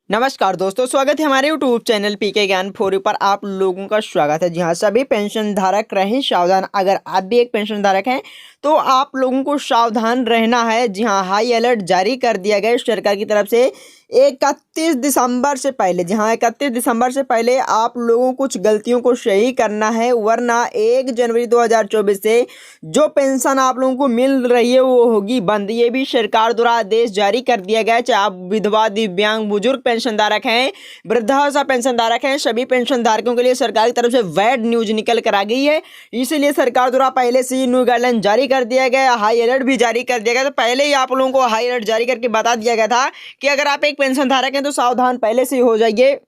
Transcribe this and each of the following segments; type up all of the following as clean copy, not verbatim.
नमस्कार दोस्तों, स्वागत है हमारे यूट्यूब चैनल पीके ज्ञान फोरयू पर। आप लोगों का स्वागत है। जी हाँ, सभी पेंशन धारक रहें सावधान। अगर आप भी एक पेंशन धारक हैं तो आप लोगों को सावधान रहना है। जी हाँ, हाई अलर्ट जारी कर दिया गया सरकार की तरफ से 31 दिसंबर से पहले। जी हाँ, 31 दिसंबर से पहले आप लोगों को कुछ गलतियों को सही करना है, वरना 1 जनवरी 2024 से जो पेंशन आप लोगों को मिल रही है वो होगी बंद। ये भी सरकार द्वारा आदेश जारी कर दिया गया है। चाहे आप विधवा, दिव्यांग, बुजुर्ग पेंशन धारक हैं, वृद्धावस्था पेंशन धारक हैं, सभी पेंशन धारकों के लिए सरकार की तरफ से बैड न्यूज निकल कर आ गई है। इसीलिए सरकार द्वारा पहले से ही न्यू गाइडलाइन जारी कर दिया गया, हाई अलर्ट भी जारी कर दिया गया। तो पहले ही आप लोगों को हाई अलर्ट जारी करके बता दिया गया था कि अगर आप एक पेंशन धारक हैं तो सावधान पहले से ही हो जाइए।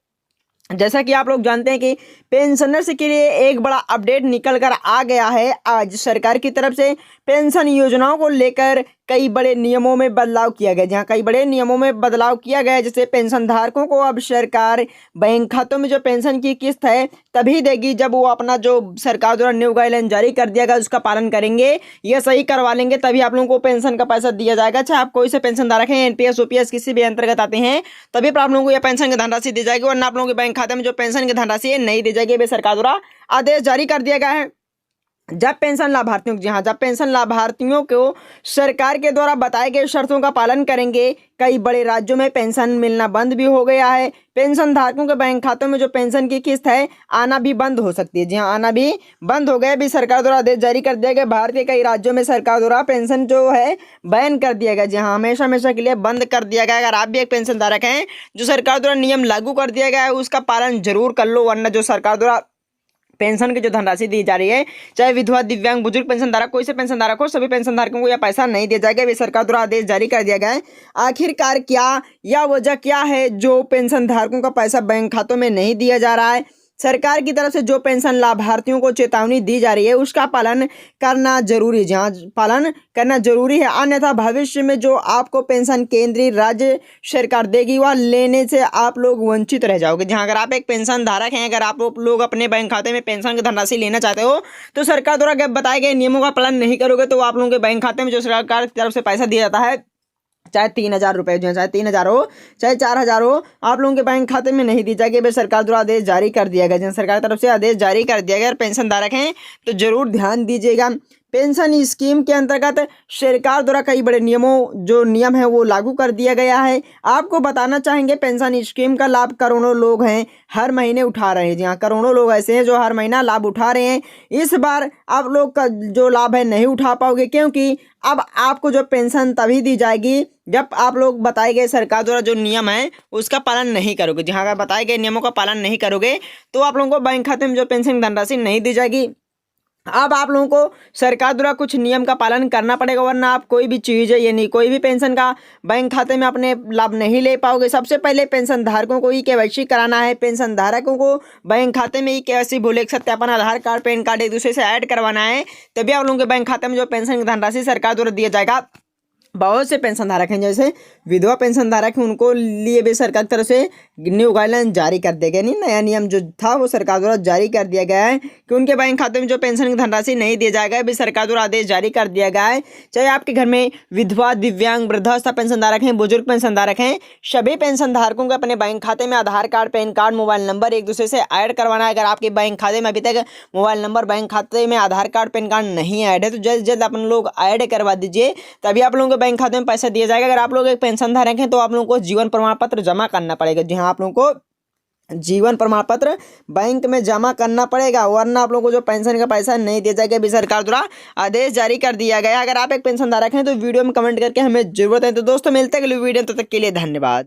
जैसा कि आप लोग जानते हैं कि पेंशनर्स के लिए एक बड़ा अपडेट निकल कर आ गया है। आज सरकार की तरफ से पेंशन योजनाओं को लेकर कई बड़े नियमों में बदलाव किया गया। जहां कई बड़े नियमों में बदलाव किया गया है, जैसे पेंशन धारकों को अब सरकार बैंक खातों में जो पेंशन की किस्त है तभी देगी जब वो अपना जो सरकार द्वारा न्यू गाइडलाइन जारी कर दिया गया उसका पालन करेंगे, ये सही करवा लेंगे, तभी आप लोगों को पेंशन का पैसा दिया जाएगा। चाहे आप कोई से पेंशन धारक हैं, एनपीएस, ओपीएस किसी भी अंतर्गत आते हैं, तभी आप लोगों को यह पेंशन की धनराशि दी जाएगी, वरना आप लोगों के बैंक खाते में जो पेंशन की धनराशि है नहीं दी जाएगी। भी सरकार द्वारा आदेश जारी कर दिया गया है। जब पेंशन लाभार्थियों जी हाँ, जब पेंशन लाभार्थियों को सरकार के द्वारा बताए गए शर्तों का पालन करेंगे, कई बड़े राज्यों में पेंशन मिलना बंद भी हो गया है। पेंशन धारकों के बैंक खातों में जो पेंशन की किस्त है आना भी बंद हो सकती है। जी हाँ, आना भी बंद हो गया। भी सरकार द्वारा आदेश जारी कर दिया गया। भारत के कई राज्यों में सरकार द्वारा पेंशन जो है बैन कर दिया गया। जी हाँ, हमेशा हमेशा के लिए बंद कर दिया गया। अगर आप भी एक पेंशन धारक हैं, जो सरकार द्वारा नियम लागू कर दिया गया है उसका पालन जरूर कर लो, वरना जो सरकार द्वारा पेंशन की जो धनराशि दी जा रही है, चाहे विधवा, दिव्यांग, बुजुर्ग पेंशन धारक, कोई से पेंशन धारक हो, सभी पेंशन धारकों को यह पैसा नहीं दिया जाएगा। वे सरकार द्वारा आदेश जारी कर दिया गया है। आखिरकार क्या या वजह क्या है जो पेंशन धारकों का पैसा बैंक खातों में नहीं दिया जा रहा है? सरकार की तरफ से जो पेंशन लाभार्थियों को चेतावनी दी जा रही है उसका पालन करना जरूरी है। जहाँ पालन करना जरूरी है, अन्यथा भविष्य में जो आपको पेंशन केंद्रीय राज्य सरकार देगी वह लेने से आप लोग वंचित रह जाओगे। जहाँ अगर आप एक पेंशन धारक हैं, अगर आप लोग अपने बैंक खाते में पेंशन की धनराशि लेना चाहते हो तो सरकार द्वारा बताए गए नियमों का पालन नहीं करोगे तो आप लोगों के बैंक खाते में जो सरकार की तरफ से पैसा दिया जाता है, चाहे 3,000 रुपये जो है, चाहे 3,000 हो, चाहे 4,000 हो, आप लोगों के बैंक खाते में नहीं दी जाएगी। भाई सरकार द्वारा आदेश जारी कर दिया गया। सरकार की तरफ से आदेश जारी कर दिया गया। पेंशन धारक हैं तो जरूर ध्यान दीजिएगा। पेंशन स्कीम के अंतर्गत सरकार द्वारा कई बड़े नियम है वो लागू कर दिया गया है। आपको बताना चाहेंगे पेंशन स्कीम का लाभ करोड़ों लोग हैं हर महीने उठा रहे हैं। जी हाँ, करोड़ों लोग ऐसे हैं जो हर महीना लाभ उठा रहे हैं। इस बार आप लोग का जो लाभ है नहीं उठा पाओगे, क्योंकि अब आपको जो पेंशन तभी दी जाएगी जब आप लोग बताए गए सरकार द्वारा जो नियम है उसका पालन नहीं करोगे। जहाँ अगर बताए गए नियमों का पालन नहीं करोगे तो आप लोगों को बैंक खाते में जो पेंशन धनराशि नहीं दी जाएगी। अब आप लोगों को सरकार द्वारा कुछ नियम का पालन करना पड़ेगा, वरना आप कोई भी चीज़ है ये नहीं, कोई भी पेंशन का बैंक खाते में अपने लाभ नहीं ले पाओगे। सबसे पहले पेंशन धारकों को ही केवाईसी कराना है। पेंशन धारकों को बैंक खाते में ही केवाईसी भूले सत्यापन, आधार कार्ड, पैन कार्ड एक दूसरे से ऐड करवाना है, तभी आप लोगों के बैंक खाते में जो पेंशन की धनराशि सरकार द्वारा दिया जाएगा। बहुत से पेंशन धारक हैं, जैसे विधवा पेंशन धारक हैं, उनको लिए भी सरकार की तरफ से न्यू गाइडलाइन जारी कर दिया गया। नहीं, नया नियम जो था वो सरकार द्वारा जारी कर दिया गया है कि उनके बैंक खाते में जो पेंशन की धनराशि नहीं दी जाएगा, भी सरकार द्वारा आदेश जारी कर दिया गया है। चाहे आपके घर में विधवा, दिव्यांग, वृद्धावस्था पेंशन धारक हैं, बुजुर्ग पेंशन धारक हैं, सभी पेंशन धारकों को अपने बैंक खाते में Aadhaar card, PAN card, mobile number एक दूसरे से ऐड करवाना है। अगर आपके बैंक खाते में अभी तक मोबाइल नंबर, बैंक खाते में आधार कार्ड, पैन कार्ड नहीं ऐड है तो जल्द जल्द अपन लोग ऐड करवा दीजिए, तभी आप लोगों के बैंक खाते में पैसा दिया जाएगा। अगर आप लोग एक पेंशन धारक हैं तो आप लोगों को जीवन प्रमाण पत्र जमा करना पड़ेगा। जी हाँ, आप लोगों को जीवन प्रमाण पत्र बैंक में जमा करना पड़ेगा, वरना आप लोगों को जो पेंशन का पैसा नहीं दिया जाएगा। भी सरकार द्वारा आदेश जारी कर दिया गया। अगर आप एक पेंशन धारक हैं तो वीडियो में कमेंट करके हमें जरूरत है। तो दोस्तों मिलते हैं अगली वीडियो, तब तक के लिए धन्यवाद।